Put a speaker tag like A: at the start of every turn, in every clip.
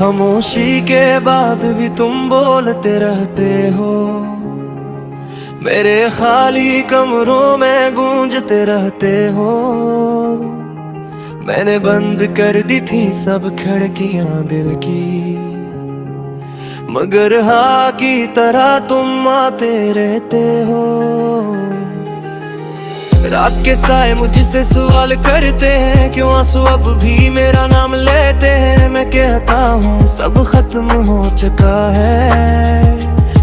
A: खामोशी के बाद भी तुम बोलते रहते हो, मेरे खाली कमरों में गूंजते रहते हो। मैंने बंद कर दी थी सब खिड़कियां दिल की, मगर हाँ की तरह तुम आते रहते हो। रात के साए मुझसे सवाल करते हैं, क्यों आंसू अब भी मेरा नाम लेते हैं। मैं कहता हूँ सब खत्म हो चुका है,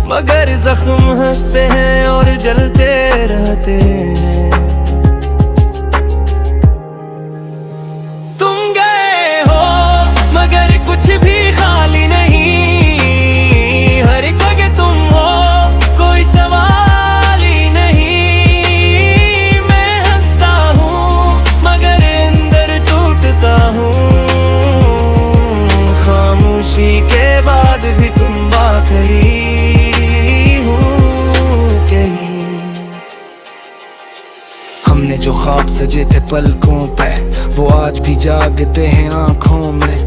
A: मगर जख्म हंसते हैं और जलते रहते हैं। तुम गए हो मगर कुछ भी खाली नहीं, हर जगह तुम हो कोई सवाल ही नहीं। मैं हंसता हूँ मगर अंदर टूटता हूँ, खामोशी के बाद भी तुम बात ही हमने जो ख्वाब सजे थे पलकों पे, वो आज भी जागते हैं आंखों में।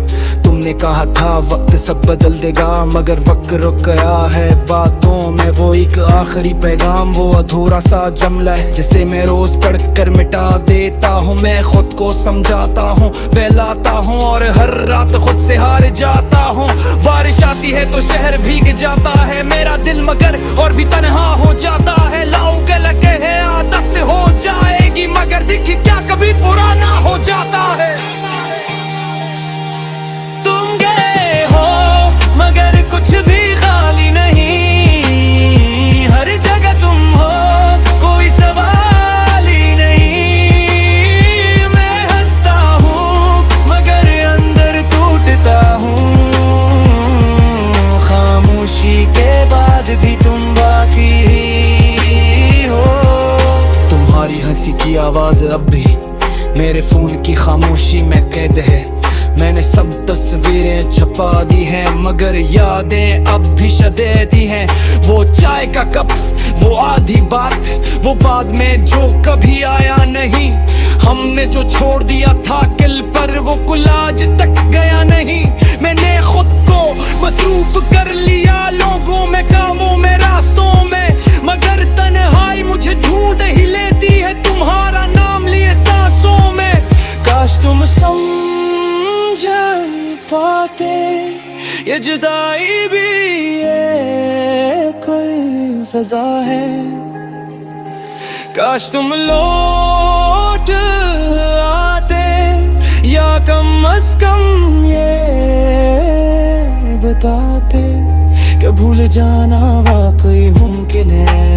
A: तुमने कहा था वक्त सब बदल देगा, मगर वक्त रुक गया है बातों में। वो एक आखिरी पैगाम, वो अधूरा सा जुमला है जिसे मैं रोज पढ़ कर मिटा देता हूँ। मैं खुद को समझाता हूँ, बहलाता हूँ और हर रात खुद से हार जाता हूँ। बारिश आती है तो शहर भीग जाता है मेरा दिल, मगर और भी तन्हा हो जाता है। लाओ के लगे है आदत हो जाएगी, मगर दिख क्या कभी पुराना हो जाता है। तुम गए हो मगर कुछ भी खाली नहीं, हर जगह तुम हो कोई सवाल ही नहीं। मैं हंसता हूँ मगर अंदर टूटता हूँ, खामोशी के बाद भी तुम बाकी हो। तुम्हारी हंसी की आवाज अब भी मेरे फोन की खामोशी में कैद है। मैंने सब तस्वीरें छपा दी हैं, मगर यादें अब भी शदेदी हैं। वो चाय का कप, वो आधी बात, वो बाद में जो कभी आया नहीं। हमने जो छोड़ दिया था किल पर, वो कुल आज तक गया नहीं। मैंने खुद को मसरूफ कर लिया लोगों में, कामों में, रास्तों में, मगर तन्हाई मुझे ढूंढ ही लेती है तुम्हारा नाम लिए सांसों में। काश तुम समझ पाते ये जुदाई भी ये कोई सजा है। काश तुम लौट आते या कम अज कम ये बताते कि भूल जाना वाकई मुमकिन है।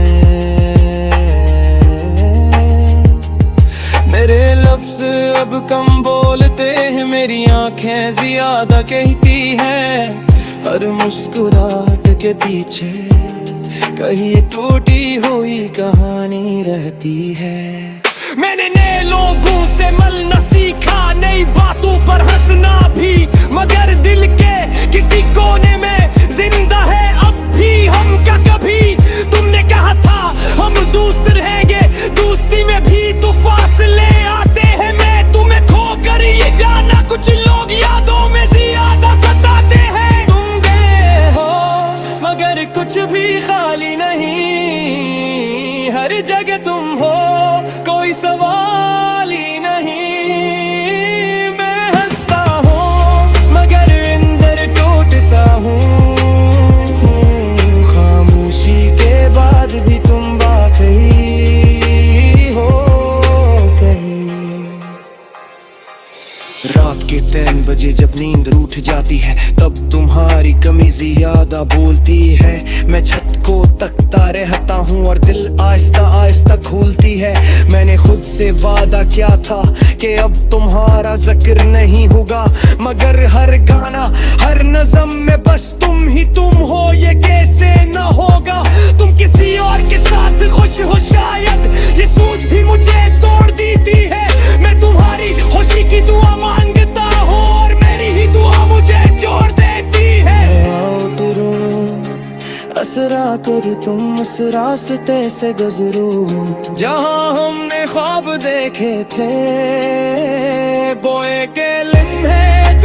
A: मेरे लफ्ज अब कम बोलते हैं, मेरी आंखें ज्यादा कहती हैं। हर मुस्कुराहट के पीछे कहीं टूटी हुई कहानी रहती है। मैंने नए लोगों से मिलना सीखा, नई बातों पर हंसना भी, मगर दिल के किसी कोने में जिंदा है अब भी हम का कभी। तुमने कहा था हम दोस्त रहेंगे, दोस्ती में भी तो फासले आते हैं। मैं तुम्हें खोकर ये जाना कुछ लोग यादों में ज्यादा सताते हैं। तुम गए हो मगर कुछ भी खाली नहीं, हर जगह तुम हो कोई सवाल ही नहीं। मैं हंसता हूँ मगर अंदर टूटता हूँ, खामोशी के बाद भी तुम बाकी हो कहीं। रात के 3 बजे जब नींद रूठ जाती है, तब तुम्हारी कमी ज्यादा बोलती है। मैं छत को तकता रहता हूँ और दिल आहिस्ता आहिस्ता खुलती है। मैंने खुद से वादा किया था कि अब तुम्हारा जिक्र नहीं होगा, मगर हर गाना हर नज़म में बस तुम ही तुम हो, ये कैसे न होगा। तुम किसी और के साथ खुश हो शायद, ये सोच भी मुझे तोड़ देती है। मैं तुम्हारी खुशी की दुआ मांगता हूँ और मेरी ही दुआ मुझे जोड़ देती है। असरा कर तुम उस रास्ते से गुजरो जहाँ हमने ख्वाब देखे थे, बोए के लम्हे